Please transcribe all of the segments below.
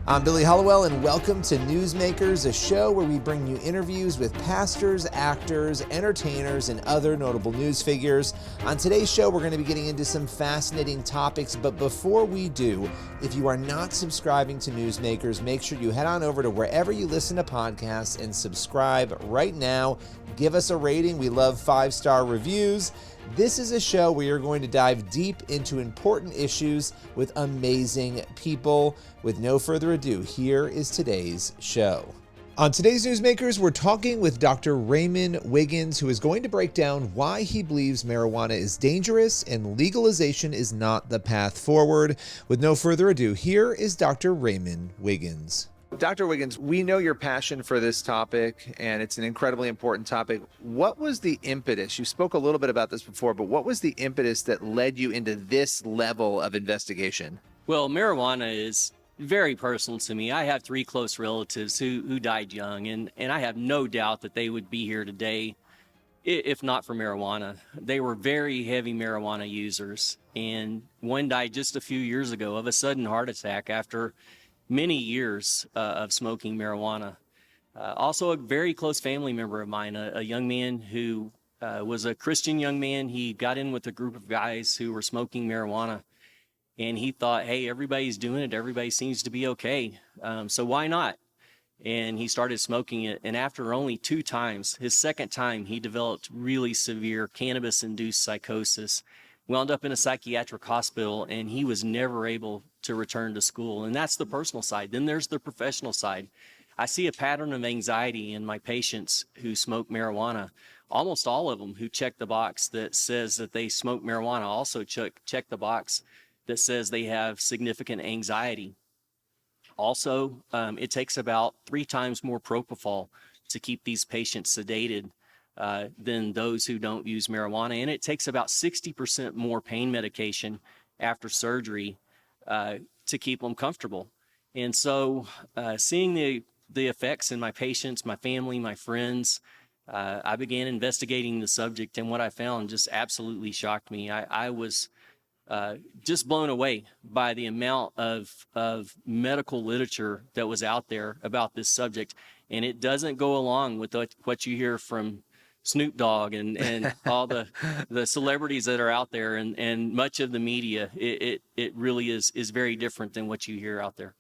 I'm Billy Hollowell, and welcome to Newsmakers, a show where we bring you interviews with pastors, actors, entertainers, and other notable news figures. On today's show, we're going to be getting into some fascinating topics, but before we do, if you are not subscribing to Newsmakers, make sure you head on over to wherever you listen to podcasts and subscribe right now. Give us a rating. We love 5-star reviews. This is a show where you're going to dive deep into important issues with amazing people. With no further ado, here is today's show. On today's Newsmakers, we're talking with Dr. Raymond Wiggins, who is going to break down why he believes marijuana is dangerous and legalization is not the path forward. With no further ado, here is Dr. Raymond Wiggins. Dr. Wiggins, we know your passion for this topic, and it's an incredibly important topic. What was the impetus? You spoke a little bit about this before, but what was the impetus that led you into this level of investigation? Well, marijuana is very personal to me. I have 3 close relatives who died young, and I have no doubt that they would be here today if not for marijuana. They were very heavy marijuana users, and one died just a few years ago of a sudden heart attack after many years of smoking marijuana. Also a very close family member of mine, a young man who was a Christian young man. He got in with a group of guys who were smoking marijuana, and he thought, hey, everybody's doing it. Everybody seems to be okay. So why not? And he started smoking it. And after only 2 times, his second time, he developed really severe cannabis-induced psychosis, wound up in a psychiatric hospital, and he was never able to return to school. And that's the personal side. Then there's the professional side. I see a pattern of anxiety in my patients who smoke marijuana. Almost all of them who check the box that says that they smoke marijuana also check the box that says they have significant anxiety. Also, it takes about 3 times more propofol to keep these patients sedated than those who don't use marijuana. And it takes about 60% more pain medication after surgery to keep them comfortable. And so seeing the effects in my patients, my family, my friends, I began investigating the subject, and what I found just absolutely shocked me. I was just blown away by the amount of medical literature that was out there about this subject. And it doesn't go along with what you hear from Snoop Dogg and all the celebrities that are out there, and much of the media. It really is very different than what you hear out there.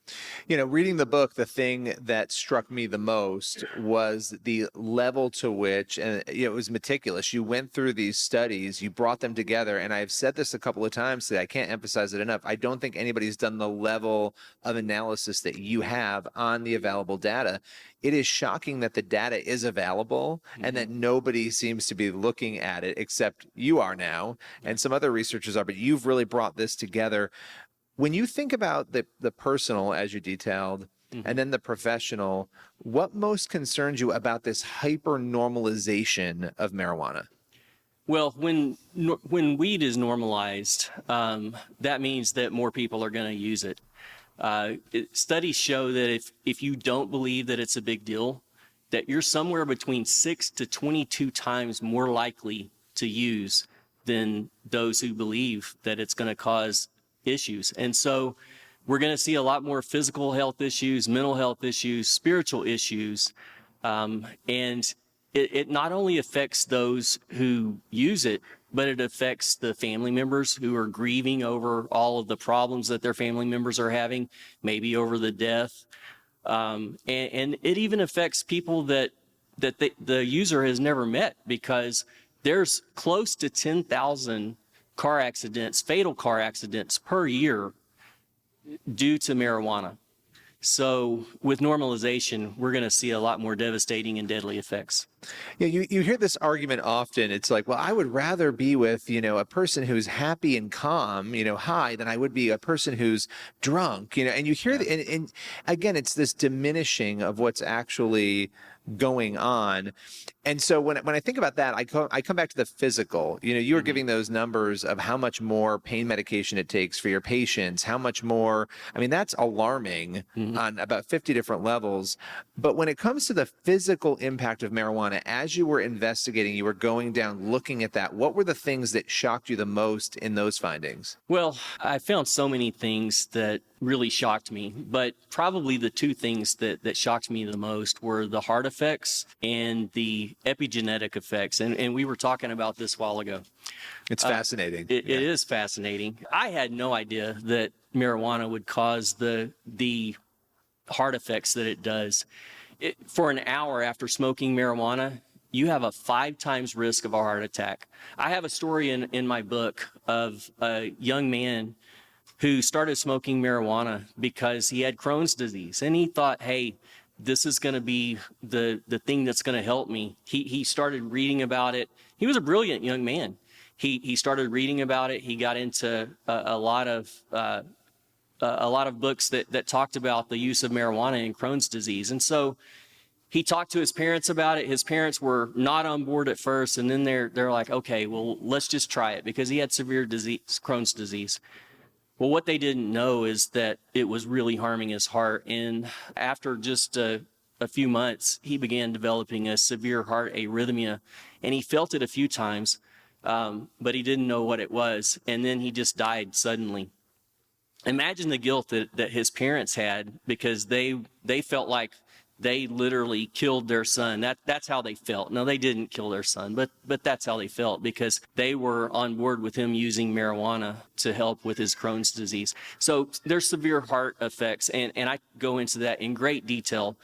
You know, reading the book, the thing that struck me the most was the level to which, and it was meticulous. You went through these studies, you brought them together, and I've said this a couple of times today, I can't emphasize it enough. I don't think anybody's done the level of analysis that you have on the available data. It is shocking that the data is available and that nobody seems to be looking at it except you are now, and some other researchers are, but you've really brought this together. When you think about the personal, as you detailed, and then the professional, what most concerns you about this hyper-normalization of marijuana? Well, when weed is normalized, that means that more people are going to use it. Studies show that if you don't believe that it's a big deal, that you're somewhere between 6 to 22 times more likely to use than those who believe that it's going to cause issues. And so we're going to see a lot more physical health issues, mental health issues, spiritual issues. And it not only affects those who use it, but it affects the family members who are grieving over all of the problems that their family members are having, maybe over the death. And it even affects people that the user has never met, because there's close to 10,000 car accidents, fatal car accidents per year due to marijuana. So with normalization, we're going to see a lot more devastating and deadly effects. Yeah, you hear this argument often. It's like, well, I would rather be with, a person who's happy and calm, high, than I would be a person who's drunk, and you hear and again, it's this diminishing of what's actually going on. And so when I think about that, I come back to the physical. You were giving those numbers of how much more pain medication it takes for your patients, how much more. I mean, that's alarming on about 50 different levels. But when it comes to the physical impact of marijuana, marijuana, as you were investigating, you were going down, looking at that, what were the things that shocked you the most in those findings? Well, I found so many things that really shocked me, but probably the two things that shocked me the most were the heart effects and the epigenetic effects. And we were talking about this a while ago. It's fascinating. It is fascinating. I had no idea that marijuana would cause the heart effects that it does. For an hour after smoking marijuana, you have a 5 times risk of a heart attack. I have a story in my book of a young man who started smoking marijuana because he had Crohn's disease. And he thought, hey, this is going to be the thing that's going to help me. He started reading about it. He was a brilliant young man. He started reading about it. He got into a lot of books that talked about the use of marijuana in Crohn's disease. And so he talked to his parents about it. His parents were not on board at first, and then they're like, okay, well, let's just try it, because he had severe disease, Crohn's disease. Well, what they didn't know is that it was really harming his heart. And after just a few months, he began developing a severe heart arrhythmia, and he felt it a few times, but he didn't know what it was. And then he just died suddenly. Imagine the guilt that his parents had, because they felt like they literally killed their son. That's how they felt. No, they didn't kill their son, but that's how they felt, because they were on board with him using marijuana to help with his Crohn's disease. So there's severe heart effects, and I go into that in great detail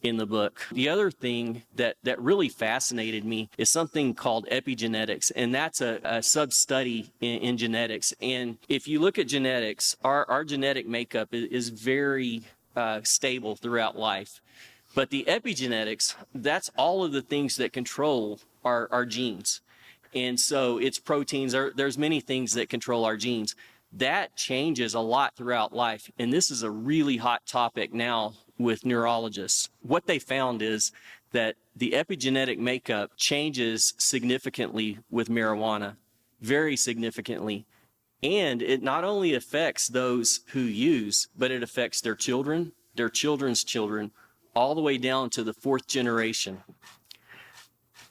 in the book. The other thing that really fascinated me is something called epigenetics, and that's a sub-study in genetics. And if you look at genetics, our genetic makeup is very stable throughout life. But the epigenetics, that's all of the things that control our genes. And so it's proteins, there's many things that control our genes. That changes a lot throughout life. And this is a really hot topic now with neurologists. What they found is that the epigenetic makeup changes significantly with marijuana, very significantly. And it not only affects those who use, but it affects their children, their children's children, all the way down to the 4th generation.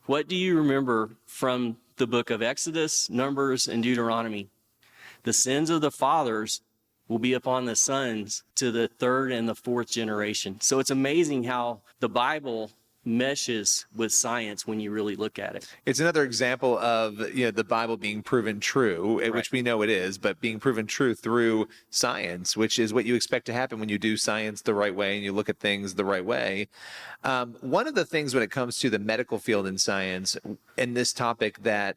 What do you remember from the book of Exodus, Numbers, and Deuteronomy? The sins of the fathers will be upon the sons to the 3rd and the 4th generation. So it's amazing how the Bible meshes with science when you really look at it. It's another example of the Bible being proven true, Right. which we know it is, but being proven true through science, which is what you expect to happen when you do science the right way and you look at things the right way. One of the things when it comes to the medical field in science and this topic that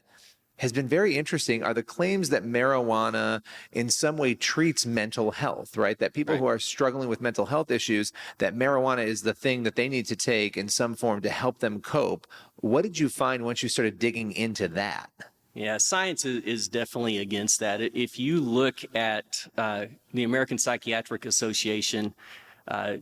has been very interesting are the claims that marijuana in some way treats mental health, right? That people who are struggling with mental health issues, that marijuana is the thing that they need to take in some form to help them cope. What did you find once you started digging into that? Yeah, science is definitely against that. If you look at the American Psychiatric Association,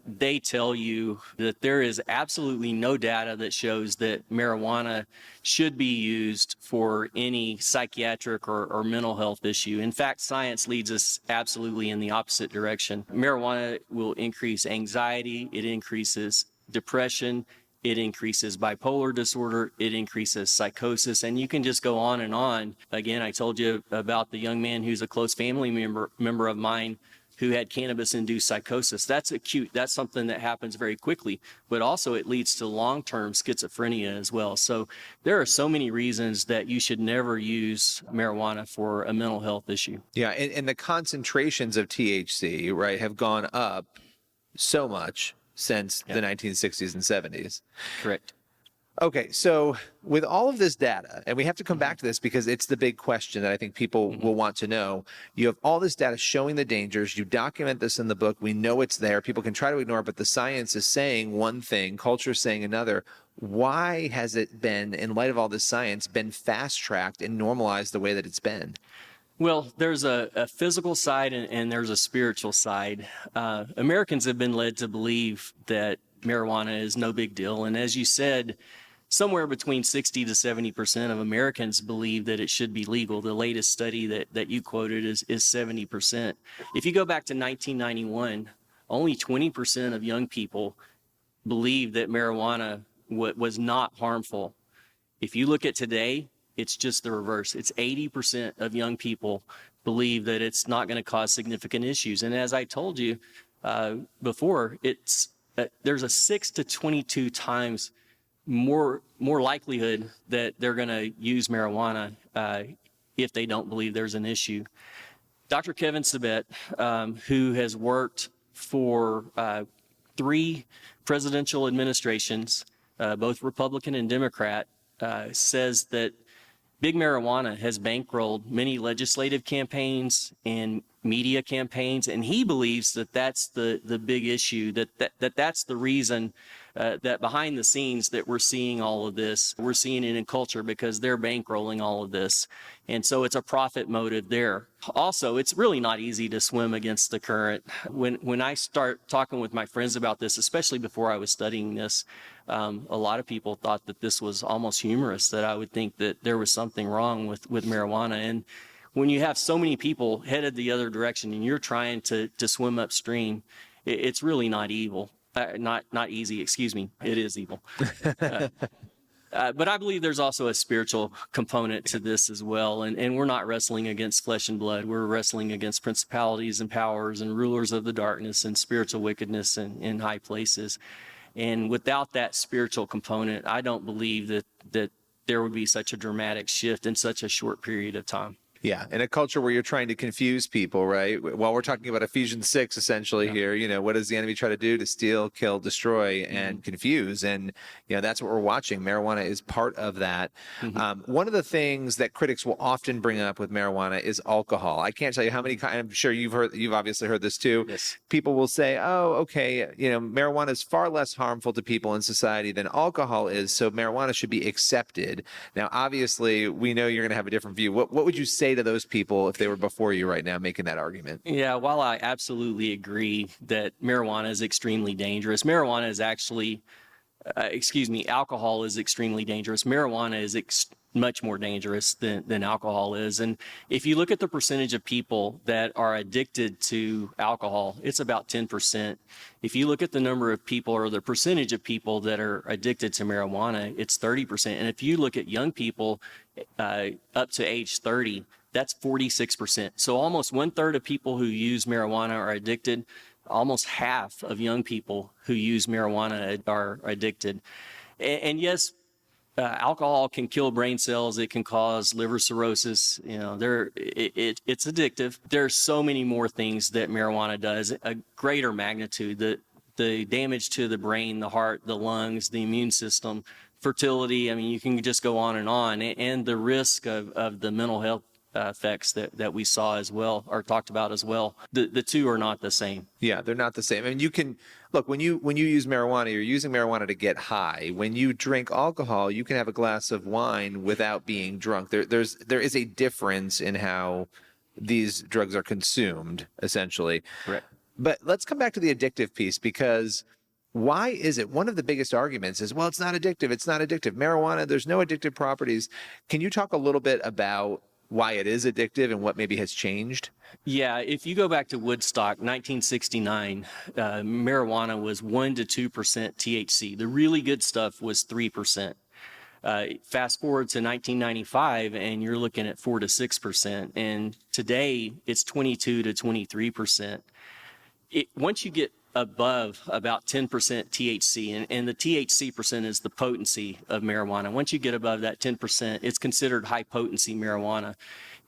they tell you that there is absolutely no data that shows that marijuana should be used for any psychiatric or mental health issue. In fact, science leads us absolutely in the opposite direction. Marijuana will increase anxiety, it increases depression, it increases bipolar disorder, it increases psychosis, and you can just go on and on. Again, I told you about the young man who's a close family member of mine who had cannabis-induced psychosis. That's acute. That's something that happens very quickly, but also it leads to long-term schizophrenia as well. So there are so many reasons that you should never use marijuana for a mental health issue. Yeah, and the concentrations of THC, right, have gone up so much since the 1960s and 70s. Correct. Okay, so with all of this data, and we have to come back to this because it's the big question that I think people will want to know. You have all this data showing the dangers. You document this in the book. We know it's there. People can try to ignore it, but the science is saying one thing, culture is saying another. Why has it been, in light of all this science, been fast-tracked and normalized the way that it's been? Well, there's a physical side and there's a spiritual side. Americans have been led to believe that marijuana is no big deal. And as you said, somewhere between 60 to 70% of Americans believe that it should be legal. The latest study that you quoted is 70%. If you go back to 1991, only 20% of young people believed that marijuana was not harmful. If you look at today, it's just the reverse. It's 80% of young people believe that it's not going to cause significant issues. And as I told you before, there's a 6 to 22 times more likelihood that they're going to use marijuana if they don't believe there's an issue. Dr. Kevin Sabet, who has worked for 3 presidential administrations, both Republican and Democrat, says that big marijuana has bankrolled many legislative campaigns and media campaigns, and he believes that that's the big issue, that's the reason that behind the scenes that we're seeing all of this. We're seeing it in culture because they're bankrolling all of this. And so it's a profit motive there. Also, it's really not easy to swim against the current. When I start talking with my friends about this, especially before I was studying this, a lot of people thought that this was almost humorous, that I would think that there was something wrong with marijuana. And when you have so many people headed the other direction and you're trying to swim upstream, it's really not evil. Not easy, excuse me. It is evil. But I believe there's also a spiritual component to this as well. And we're not wrestling against flesh and blood. We're wrestling against principalities and powers and rulers of the darkness and spiritual wickedness in high places. And without that spiritual component, I don't believe that there would be such a dramatic shift in such a short period of time. Yeah, in a culture where you're trying to confuse people, right? While we're talking about Ephesians 6, essentially here, what does the enemy try to do? To steal, kill, destroy, and confuse. And, that's what we're watching. Marijuana is part of that. One of the things that critics will often bring up with marijuana is alcohol. I can't tell you how many, I'm sure you've obviously heard this too. Yes. People will say, oh, okay, marijuana is far less harmful to people in society than alcohol is, so marijuana should be accepted. Now, obviously, we know you're going to have a different view. What would you say to those people if they were before you right now making that argument? Yeah, while I absolutely agree that marijuana is extremely dangerous, marijuana is actually, alcohol is extremely dangerous. Marijuana is much more dangerous than alcohol is. And if you look at the percentage of people that are addicted to alcohol, it's about 10%. If you look at the number of people or the percentage of people that are addicted to marijuana, it's 30%. And if you look at young people up to age 30, that's 46%. So almost 1/3 of people who use marijuana are addicted. Almost half of young people who use marijuana are addicted. And yes, alcohol can kill brain cells. It can cause liver cirrhosis. It's addictive. There's so many more things that marijuana does, a greater magnitude. The damage to the brain, the heart, the lungs, the immune system, fertility. I mean, you can just go on, and the risk of the mental health effects that we saw as well, or talked about as well. The two are not the same. Yeah, they're not the same. I mean, you can look, when you use marijuana, you're using marijuana to get high. When you drink alcohol, you can have a glass of wine without being drunk. There is a difference in how these drugs are consumed, essentially. Correct. But let's come back to the addictive piece, because why is it? One of the biggest arguments is, well, it's not addictive. It's not addictive. Marijuana, there's no addictive properties. Can you talk a little bit about why it is addictive and what maybe has changed? Yeah, if you go back to Woodstock, 1969, marijuana was 1 to 2% THC. The really good stuff was 3%. Fast forward to 1995, and you're looking at 4 to 6%. And today, it's 22 to 23%. Once you get above about 10% THC, and the THC percent is the potency of marijuana. Once you get above that 10%, it's considered high potency marijuana.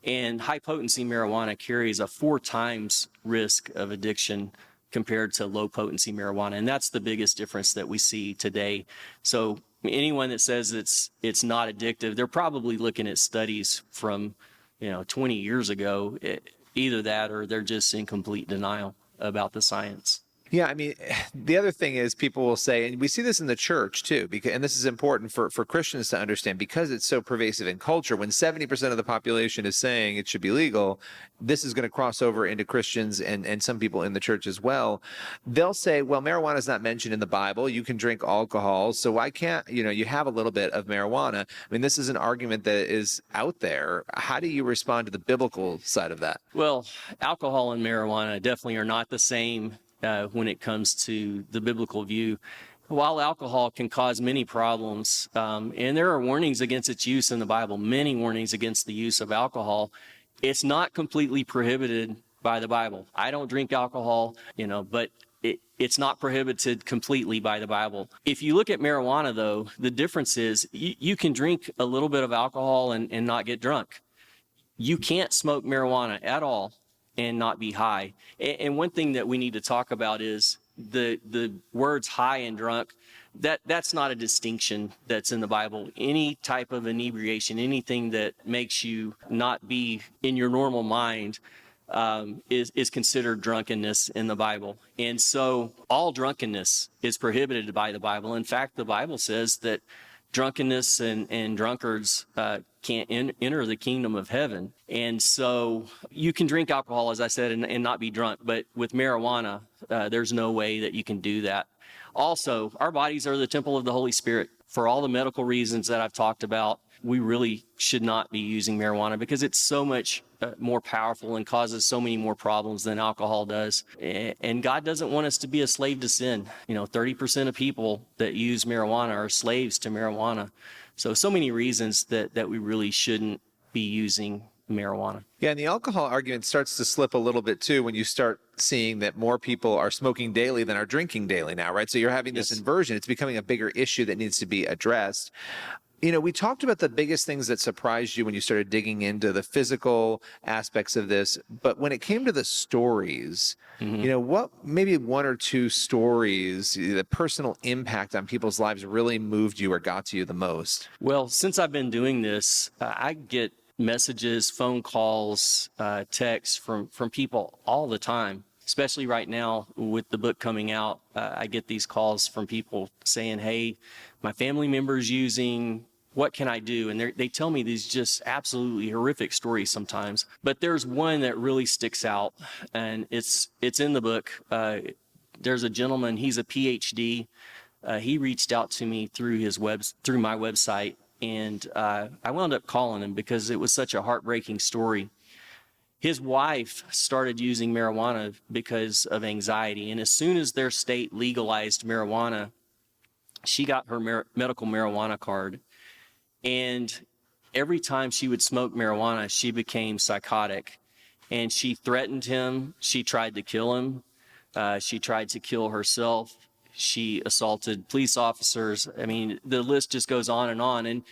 And high potency marijuana carries a 4 times risk of addiction compared to low potency marijuana. And that's the biggest difference that we see today. So anyone that says it's not addictive, they're probably looking at studies from 20 years ago. Either that, or they're just in complete denial about the science. Yeah, I mean, the other thing is people will say, and we see this in the church too, and this is important for Christians to understand, because it's so pervasive in culture. When 70% of the population is saying it should be legal, this is going to cross over into Christians and some people in the church as well. They'll say, well, marijuana is not mentioned in the Bible. You can drink alcohol, so why can't, you have a little bit of marijuana? I mean, this is an argument that is out there. How do you respond to the biblical side of that? Well, alcohol and marijuana definitely are not the same when it comes to the biblical view. While alcohol can cause many problems, and there are warnings against its use in the Bible, many warnings against the use of alcohol, it's not completely prohibited by the Bible. I don't drink alcohol, but it's not prohibited completely by the Bible. If you look at marijuana, though, the difference is you can drink a little bit of alcohol and not get drunk. You can't smoke marijuana at all and not be high. And one thing that we need to talk about is the words high and drunk. That's not a distinction that's in the Bible. Any type of inebriation, anything that makes you not be in your normal mind, is considered drunkenness in the Bible. And so all drunkenness is prohibited by the Bible. In fact, the Bible says that drunkenness and drunkards can't enter the kingdom of heaven. And so you can drink alcohol, as I said, and not be drunk. But with marijuana, there's no way that you can do that. Also, our bodies are the temple of the Holy Spirit. For all the medical reasons that I've talked about, we really should not be using marijuana because it's so much more powerful and causes so many more problems than alcohol does. And God doesn't want us to be a slave to sin. 30% of people that use marijuana are slaves to marijuana. So many reasons that we really shouldn't be using marijuana. Yeah, and the alcohol argument starts to slip a little bit too when you start seeing that more people are smoking daily than are drinking daily now, right? So you're having this inversion. It's becoming a bigger issue that needs to be addressed. We talked about the biggest things that surprised you when you started digging into the physical aspects of this, but when it came to the stories, what maybe one or two stories, the personal impact on people's lives really moved you or got to you the most? Well, since I've been doing this, I get messages, phone calls, texts from people all the time. Especially right now with the book coming out, I get these calls from people saying, hey, my family member's using, what can I do? And they tell me these just absolutely horrific stories sometimes. But there's one that really sticks out, and it's in the book. There's a gentleman, he's a PhD. He reached out to me through my website, and I wound up calling him because it was such a heartbreaking story. His wife started using marijuana because of anxiety, and as soon as their state legalized marijuana, she got her medical marijuana card. And every time she would smoke marijuana, she became psychotic, and she threatened him. She tried to kill him. She tried to kill herself. She assaulted police officers. I mean, the list just goes on. And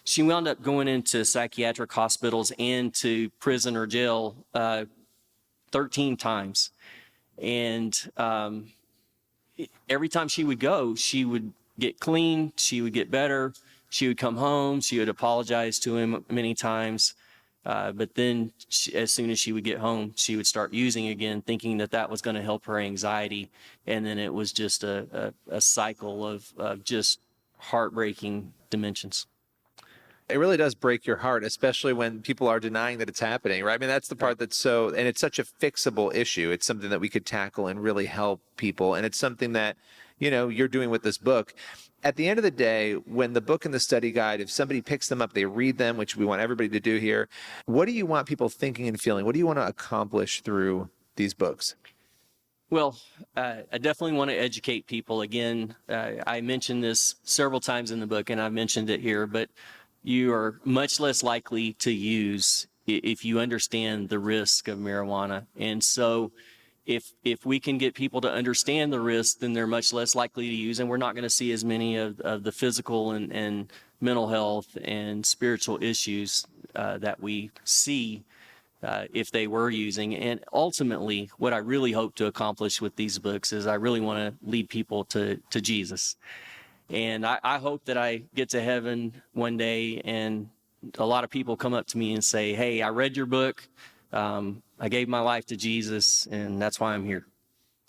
she wound up going into psychiatric hospitals and to prison or jail 13 times. And every time she would go, she would get clean, she would get better, she would come home, she would apologize to him many times. But then as soon as she would get home, she would start using again, thinking that was going to help her anxiety. And then it was just a cycle of just heartbreaking dimensions. It really does break your heart, especially when people are denying that it's happening, right? I mean, that's the part that's and it's such a fixable issue. It's something that we could tackle and really help people. And it's something that, you're doing with this book. At the end of the day, when the book and the study guide, if somebody picks them up, they read them, which we want everybody to do here. What do you want people thinking and feeling? What do you want to accomplish through these books? Well, I definitely want to educate people. Again, I mentioned this several times in the book, and I've mentioned it here, but you are much less likely to use if you understand the risk of marijuana. And so if we can get people to understand the risk, then they're much less likely to use, and we're not going to see as many of the physical and mental health and spiritual issues that we see if they were using. And ultimately, what I really hope to accomplish with these books is I really want to lead people to Jesus. And I hope that I get to heaven one day and a lot of people come up to me and say, hey, I read your book. I gave my life to Jesus, and that's why I'm here.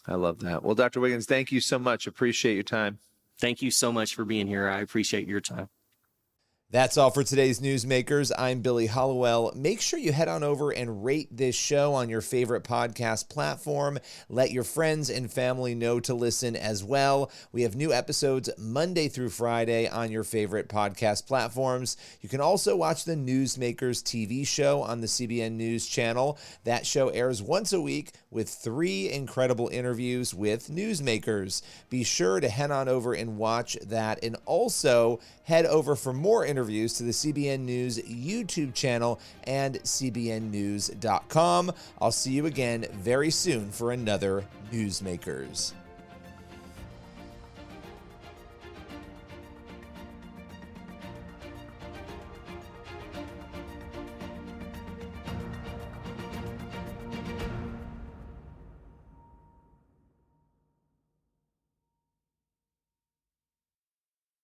I love that. Well, Dr. Wiggins, thank you so much. Appreciate your time. Thank you so much for being here. I appreciate your time. That's all for today's Newsmakers. I'm Billy Hollowell. Make sure you head on over and rate this show on your favorite podcast platform. Let your friends and family know to listen as well. We have new episodes Monday through Friday on your favorite podcast platforms. You can also watch the Newsmakers TV show on the CBN News channel. That show airs once a week with 3 incredible interviews with newsmakers. Be sure to head on over and watch that, and also head over for more interviews to the CBN News YouTube channel and cbnnews.com. I'll see you again very soon for another Newsmakers.